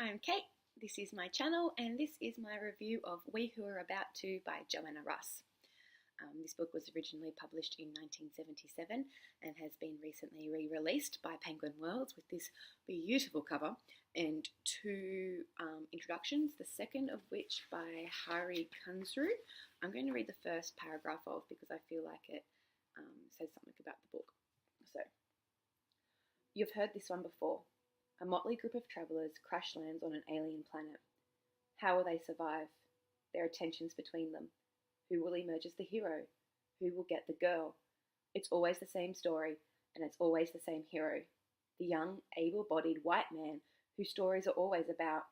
I'm Kate, this is my channel, and this is my review of We Who Are About To by Joanna Russ. This book was originally published in 1977 and has been recently re-released by Penguin Worlds with this beautiful cover and two introductions, the second of which by Hari Kunzru. I'm going to read the first paragraph of because I feel like it says something about the book. So, you've heard this one before. A motley group of travellers crash lands on an alien planet. How will they survive? There are tensions between them. Who will emerge as the hero? Who will get the girl? It's always the same story, and it's always the same hero. The young, able-bodied white man whose stories are always about.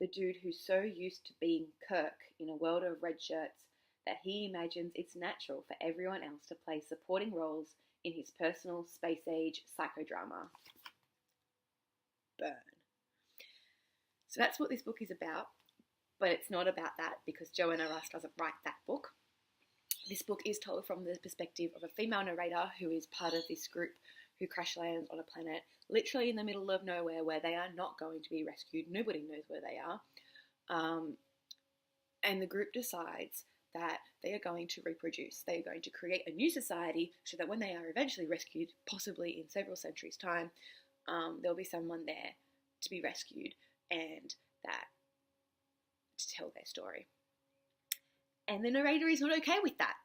The dude who's so used to being Kirk in a world of red shirts that he imagines it's natural for everyone else to play supporting roles in his personal space-age psychodrama. Burn. So that's what this book is about, but it's not about that because Joanna Russ doesn't write that book. This book is told from the perspective of a female narrator who is part of this group who crash lands on a planet literally in the middle of nowhere where they are not going to be rescued. Nobody knows where they are. And the group decides that they are going to reproduce. They are going to create a new society so that when they are eventually rescued, possibly in several centuries' time, there'll be someone there to be rescued and that to tell their story. And the narrator is not okay with that.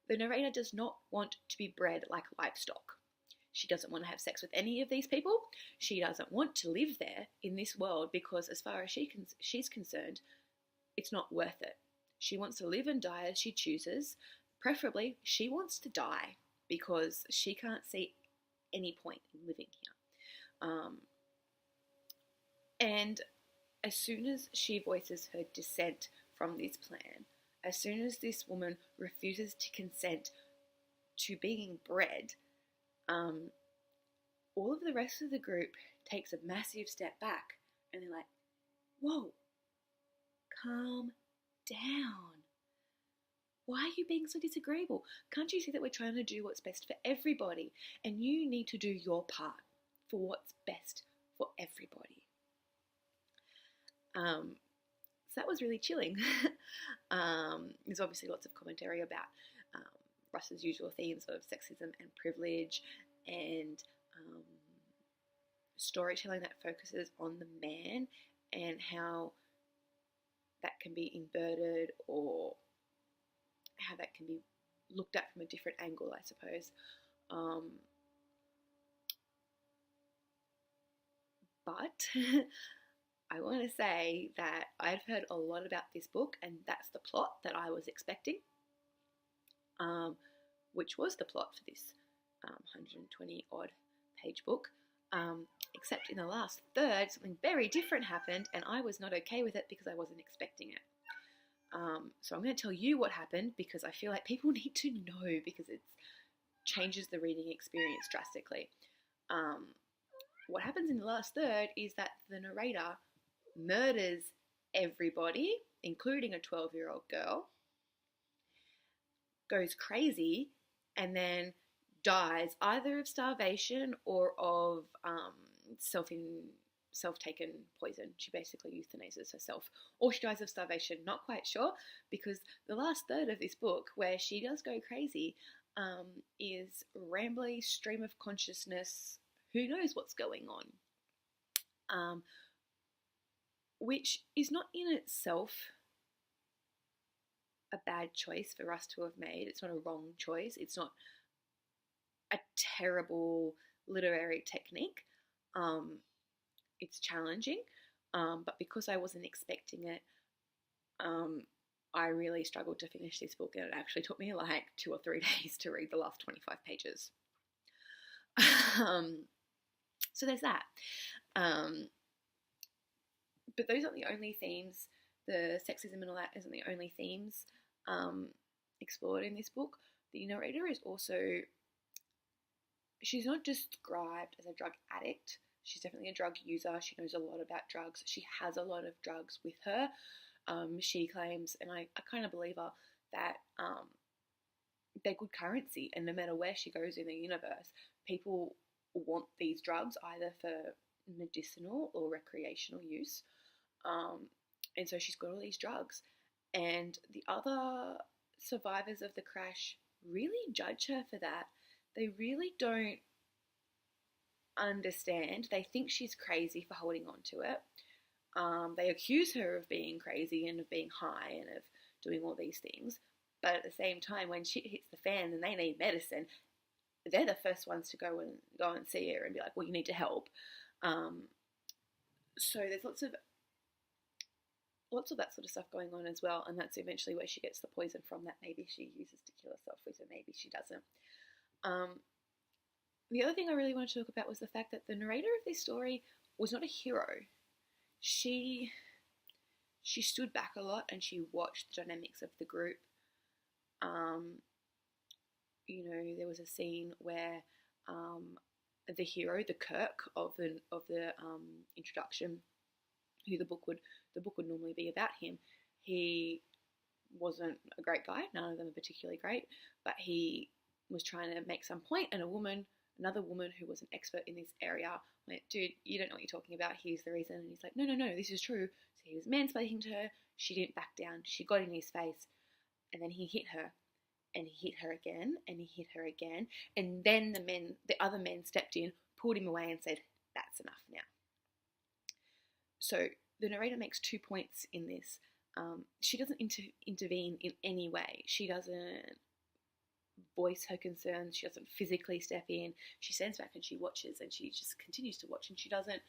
The narrator does not want to be bred like livestock. She doesn't want to have sex with any of these people. She doesn't want to live there in this world because as far as she's concerned, it's not worth it. She wants to live and die as she chooses. Preferably, she wants to die because she can't see any point in living here. And as soon as she voices her dissent from this plan, as soon as this woman refuses to consent to being bred, all of the rest of the group takes a massive step back and they're like, whoa, calm down. Why are you being so disagreeable? Can't you see that we're trying to do what's best for everybody and you need to do your part for what's best for everybody? So that was really chilling. There's obviously lots of commentary about Russ's usual themes of sexism and privilege and storytelling that focuses on the man and how that can be inverted or how that can be looked at from a different angle, I suppose. But I want to say that I've heard a lot about this book and that's the plot that I was expecting, which was the plot for this 120 odd page book, except in the last third something very different happened and I was not okay with it because I wasn't expecting it. So I'm going to tell you what happened because I feel like people need to know because it changes the reading experience drastically. What happens in the last third is that the narrator murders everybody, including a 12-year-old girl, goes crazy, and then dies either of starvation or of self-taken poison. She basically euthanizes herself, or she dies of starvation, not quite sure, because the last third of this book, where she does go crazy, is rambly stream of consciousness, who knows what's going on, which is not in itself a bad choice for us to have made. It's not a wrong choice. It's not a terrible literary technique. It's challenging, but because I wasn't expecting it, I really struggled to finish this book, and it actually took me like 2 or 3 days to read the last 25 pages. So there's that. But those aren't the only themes. The sexism and all that isn't the only themes explored in this book. The narrator is also, she's not described as a drug addict. She's definitely a drug user. She knows a lot about drugs. She has a lot of drugs with her. She claims, and I kind of believe her, that they're good currency, and no matter where she goes in the universe, people want these drugs either for medicinal or recreational use. And so she's got all these drugs. And the other survivors of the crash really judge her for that. They really don't understand. They think she's crazy for holding on to it. They accuse her of being crazy and of being high and of doing all these things. But at the same time, when shit hits the fan and they need medicine, they're the first ones to go and see her and be like, well, you need to help. So there's lots of that sort of stuff going on as well, and that's eventually where she gets the poison from that maybe she uses to kill herself with, or maybe she doesn't. The other thing I really wanted to talk about was the fact that the narrator of this story was not a hero. She stood back a lot and she watched the dynamics of the group. There was a scene where the hero, the Kirk of the introduction, who the book would normally be about him, he wasn't a great guy. None of them are particularly great, but he was trying to make some point, and another woman who was an expert in this area went, dude, you don't know what you're talking about. Here's the reason. And he's like, no, this is true. So he was mansplaining to her. She didn't back down. She got in his face, and then he hit her, and he hit her again, and he hit her again, and then the other men stepped in, pulled him away, and said, that's enough now. So the narrator makes 2 points in this. She doesn't intervene in any way. She doesn't voice her concerns. She doesn't physically step in. She stands back and she watches, and she just continues to watch, and she doesn't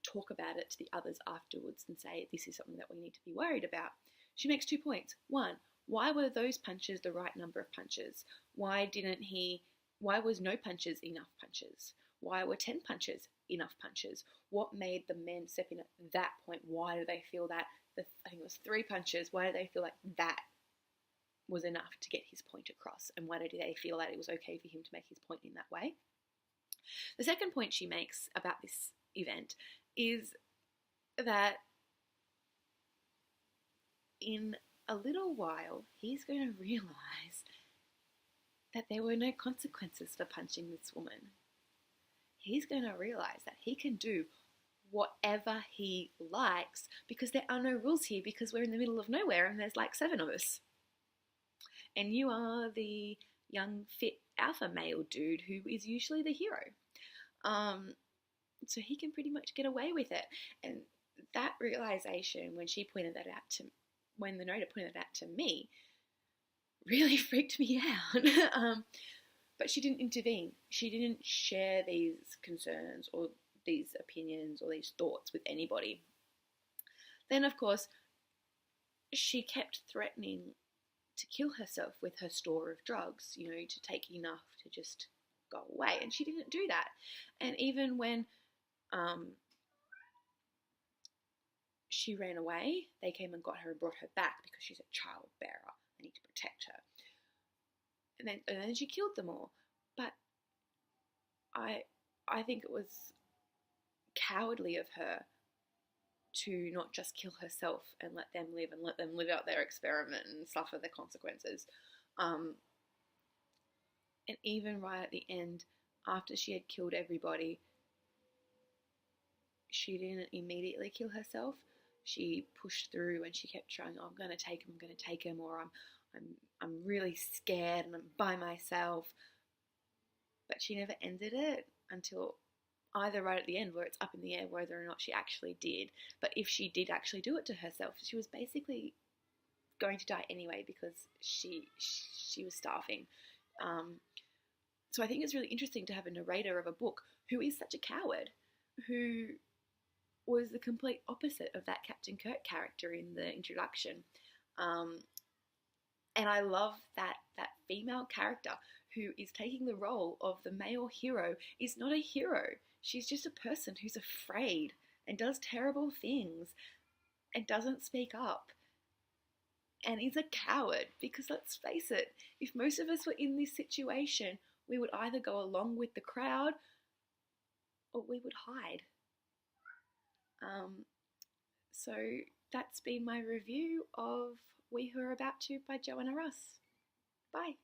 talk about it to the others afterwards and say, this is something that we need to be worried about. She makes 2 points. One, why were those punches the right number of punches? Why was no punches enough punches? Why were 10 punches enough punches? What made the men step in at that point? Why do they feel that? I think it was 3 punches. Why do they feel like that was enough to get his point across? And why did they feel that it was okay for him to make his point in that way? The second point she makes about this event is that in a little while, he's going to realise that there were no consequences for punching this woman. He's going to realise that he can do whatever he likes because there are no rules here, because we're in the middle of nowhere and there's like 7 of us. And you are the young, fit, alpha male dude who is usually the hero. So he can pretty much get away with it. And that realisation, when the narrator pointed that out to me, really freaked me out. But she didn't intervene. She didn't share these concerns or these opinions or these thoughts with anybody. Then, of course, she kept threatening to kill herself with her store of drugs, to take enough to just go away. And she didn't do that. And even when she ran away, they came and got her and brought her back because she's a child bearer. They need to protect her. And then she killed them all. But I think it was cowardly of her to not just kill herself and let them live out their experiment and suffer the consequences. And even right at the end, after she had killed everybody, she didn't immediately kill herself. She pushed through and she kept trying, I'm going to take him, or I'm really scared and I'm by myself. But she never ended it until either right at the end, where it's up in the air whether or not she actually did. But if she did actually do it to herself, she was basically going to die anyway because she was starving. So I think it's really interesting to have a narrator of a book who is such a coward, who was the complete opposite of that Captain Kirk character in the introduction. And I love that female character who is taking the role of the male hero is not a hero. She's just a person who's afraid and does terrible things and doesn't speak up and is a coward, because let's face it, if most of us were in this situation, we would either go along with the crowd or we would hide. So that's been my review of We Who Are About To by Joanna Russ. Bye.